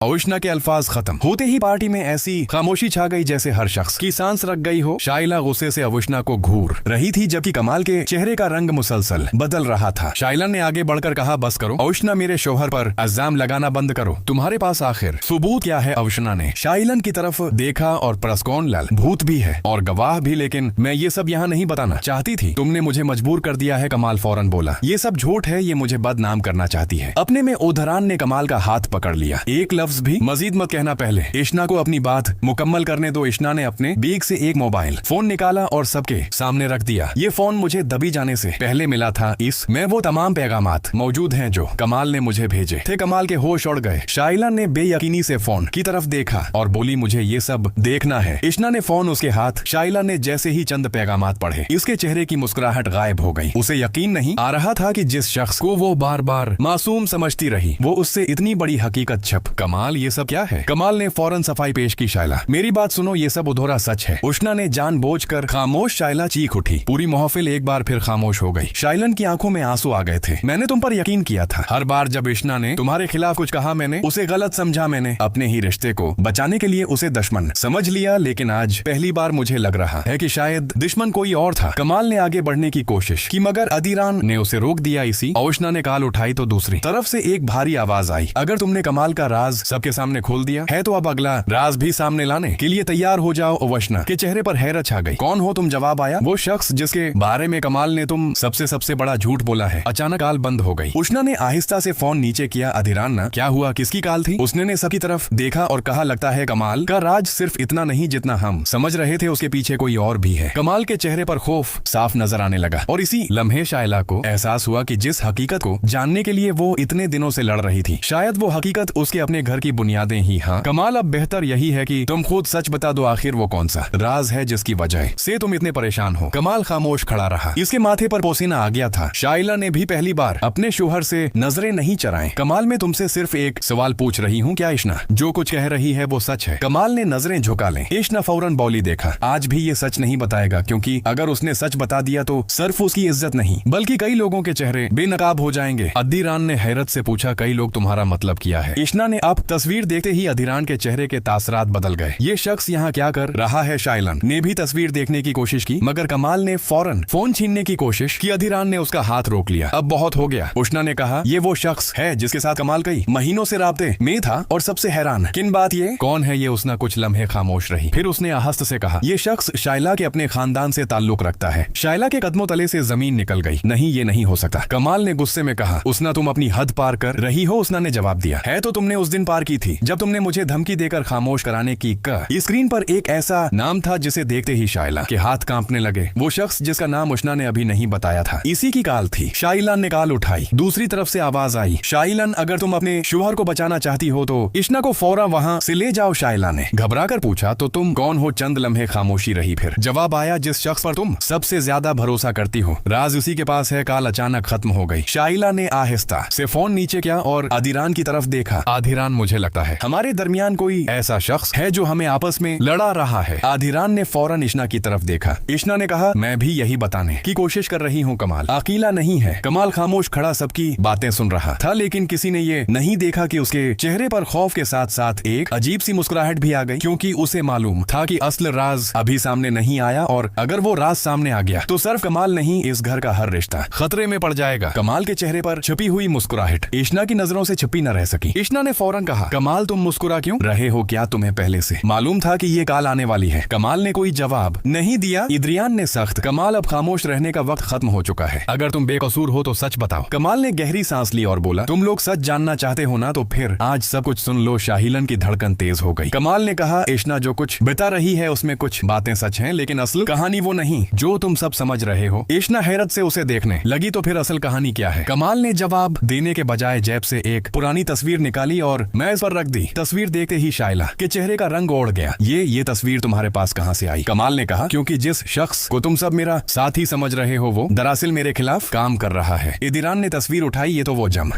ओइश्ना के अल्फाज खत्म होते ही पार्टी में ऐसी खामोशी छा गई जैसे हर शख्स की सांस रख गई हो। शाइला गुस्से से ओइश्ना को घूर रही थी जबकि कमाल के चेहरे का रंग मुसलसल बदल रहा था। शाइला ने आगे बढ़कर कहा, बस करो ओइश्ना, मेरे शोहर पर इल्जाम लगाना बंद करो। तुम्हारे पास आखिर सबूत क्या है? ओइश्ना ने शाइलन की तरफ देखा और प्रस्कौन लाल भूत भी है और गवाह भी, लेकिन मैं ये सब यहाँ नहीं बताना चाहती थी। तुमने मुझे मजबूर कर दिया है। कमाल फौरन बोला, ये सब झूठ है, ये मुझे बदनाम करना चाहती है। अपने में ओधरान ने कमाल का हाथ पकड़ लिया। एक लफ्ज भी मजीद मत कहना, पहले इश्ना को अपनी बात मुकम्मल करने दो। इश्ना ने अपने बैग से एक मोबाइल फोन निकाला और सबके सामने रख दिया। ये फोन मुझे दबी जाने से पहले मिला था। इसमें वो तमाम पैगामात मौजूद हैं जो कमाल ने मुझे भेजे थे। कमाल के होश उड़ गए। शाइला ने बेयकीनी से फोन की तरफ देखा और बोली, मुझे ये सब देखना है। इश्ना ने फोन उसके हाथ। शाइला ने जैसे ही चंद पैगामात पढ़े, इसके चेहरे की मुस्कुराहट गायब हो गई। उसे यकीन नहीं आ रहा था कि जिस शख्स को वो बार बार मासूम समझती रही, वो उससे इतनी बड़ी हकीकत छप। कमाल, ये सब क्या है? कमाल ने फौरन सफाई पेश की। शाइला, मेरी बात सुनो, ये सब अधूरा सच है। उष्ना ने जानबूझकर खामोश। शाइला चीख उठी। पूरी महफिल एक बार फिर खामोश हो गई। शाइलन की आंखों में आंसू आ गए थे। मैंने तुम पर यकीन किया था। हर बार जब इश्ना ने तुम्हारे खिलाफ कुछ कहा, मैंने उसे गलत समझा। मैंने अपने ही रिश्ते को बचाने के लिए उसे दुश्मन समझ लिया, लेकिन आज पहली बार मुझे लग रहा है कि शायद दुश्मन कोई और था। कमाल ने आगे बढ़ने की कोशिश की, मगर अदीरान ने उसे रोक दिया। इसी ओइश्ना ने काल उठाई तो दूसरी तरफ से एक भारी आवाज आई, अगर तुमने कमाल का राज सबके सामने खोल दिया है तो अब अगला राज भी सामने लाने के लिए तैयार हो जाओ। ओइश्ना के चेहरे पर हैरत छा गई। कौन हो तुम? जवाब आया, वो शख्स जिसके बारे में कमाल ने तुम सबसे बड़ा झूठ बोला है। अचानक काल बंद हो गई। उष्ना ने आहिस्ता से फोन नीचे किया। अधीरान ना, क्या हुआ? किसकी काल थी? उसने ने सबकी तरफ देखा और कहा, लगता है कमाल का राज सिर्फ इतना नहीं जितना हम समझ रहे थे, उसके पीछे कोई और भी है। कमाल के चेहरे पर खौफ साफ नजर आने लगा और इसी लम्हे शाइला को एहसास हुआ कि जिस हकीकत को जानने के लिए वो इतने दिनों से लड़ रही थी, शायद वो हकीकत उसके अपने घर की बुनियादें ही। हाँ कमाल, अब बेहतर यही है कि तुम खुद सच बता दो, आखिर वो कौन सा राज है जिसकी वजह से तुम इतने परेशान हो। कमाल खामोश खड़ा रहा। इसके माथे पर पसीना आ गया था। शाइला ने भी पहली बार अपने शोहर से नजरें नहीं चराएं। कमाल, मैं तुमसे सिर्फ एक सवाल पूछ रही हूँ, क्या इश्ना जो कुछ कह रही है वो सच है? कमाल ने नजरें झुका लें। इश्ना फौरन बोली, देखा, आज भी ये सच नहीं बताएगा, क्योंकि अगर उसने सच बता दिया तो सिर्फ उसकी इज्जत नहीं बल्कि कई लोगों के चेहरे बेनकाब हो जाएंगे। अदीरान ने हैरत से पूछा, कई लोग तुम्हारा मतलब किया है? इश्ना ने अब तस्वीर देखते ही अदीरान के चेहरे के तासरात बदल गए। ये शख्स यहाँ क्या कर रहा है? शाइलन ने भी तस्वीर देखने की कोशिश की, मगर कमाल ने फौरन फोन छीनने की कोशिश की। अधीरान ने उसका हाथ रोक लिया। अब बहुत हो गया। उष्ना ने कहा, ये वो शख्स है जिसके साथ कमाल कई महीनों से राब्ते में था और सबसे हैरान किन बात ये कौन है? ये उसना कुछ लम्हे खामोश रही, फिर उसने आहस्त से कहा, ये शख्स शाइला के अपने खानदान से ताल्लुक रखता है। शाइला के कदमों तले से जमीन निकल गई। नहीं, ये नहीं हो सकता। कमाल ने गुस्से में कहा, उसना तुम अपनी हद पार कर रही हो। उसना ने जवाब दिया, है तो तुमने उस दिन पार की थी जब तुमने मुझे धमकी देकर खामोश कराने की स्क्रीन पर एक ऐसा नाम था जिसे देखते ही शाइला के हाथ कांपने लगे। वो शख्स जिसका नाम उष्ना ने अभी नहीं बताया था, इसी की काल थी। शाइला ने काल उठाई। दूसरी तरफ से आवाज आई, शाइलन, अगर तुम अपने शोहर को बचाना चाहती हो तो इश्ना को फौरन वहाँ से ले जाओ। शाइला ने घबरा कर पूछा, तो तुम कौन हो? चंद लम्हे खामोशी रही, फिर जवाब आया, जिस शख्स पर तुम सबसे ज्यादा भरोसा करती हो, राज उसी के पास है। काल अचानक खत्म हो गई। शाइला ने आहिस्ता से फोन नीचे किया और अदीरान की तरफ देखा। अदीरान, मुझे लगता है हमारे दरमियान कोई ऐसा शख्स है जो हमें आपस में लड़ा रहा है। अदीरान ने फौरन इश्ना की तरफ देखा। इश्ना ने कहा, मैं भी यही बताने की कोशिश कर रही हूँ। कमाल अकेला नहीं है। कमाल खामोश खड़ा सबकी बातें सुन रहा था, लेकिन किसी ने ये नहीं देखा कि उसके चेहरे पर खौफ के साथ साथ एक अजीब सी मुस्कुराहट भी आ गई, क्योंकि उसे मालूम था कि असल राज अभी सामने नहीं आया और अगर वो राज सामने आ गया तो सिर्फ कमाल नहीं, इस घर का हर रिश्ता खतरे में पड़ जाएगा। कमाल के चेहरे पर छुपी हुई मुस्कुराहट इश्ना की नजरों से छुपी न रह सकी। इश्ना ने फौरन कहा, कमाल, तुम मुस्कुरा क्यों रहे हो? क्या तुम्हें पहले से मालूम था कि ये काल आने वाली है? कमाल ने कोई जवाब नहीं दिया। इद्रियान ने सख्त, कमाल, अब खामोश रहने का वक्त खत्म हो चुका है। अगर तुम बेकसूर हो तो सच बताओ। कमाल ने गहरी सांस ली और बोला, तुम लोग सच जानना चाहते हो ना, तो फिर आज सब कुछ सुन लो। शाहिलन की धड़कन तेज हो गई। कमाल ने कहा, इश्ना जो कुछ बता रही है उसमें कुछ बातें सच हैं, लेकिन असल कहानी वो नहीं जो तुम सब समझ रहे हो। इश्ना हैरत से उसे देखने लगी, तो फिर असल कहानी क्या है? कमाल ने जवाब देने के बजाय जेब से एक पुरानी तस्वीर निकाली और मेज पर रख दी। तस्वीर देखते ही शाइला के चेहरे का रंग ओढ़ गया। ये तस्वीर तुम्हारे पास कहाँ से आई? कमाल ने कहा, क्योंकि जिस शख्स को तुम सब मेरा साथी समझ रहे हो वो दरअसल मेरे खिलाफ काम कर रहा है। इदिरान ने तस्वीर उठाई, ये तो वो जम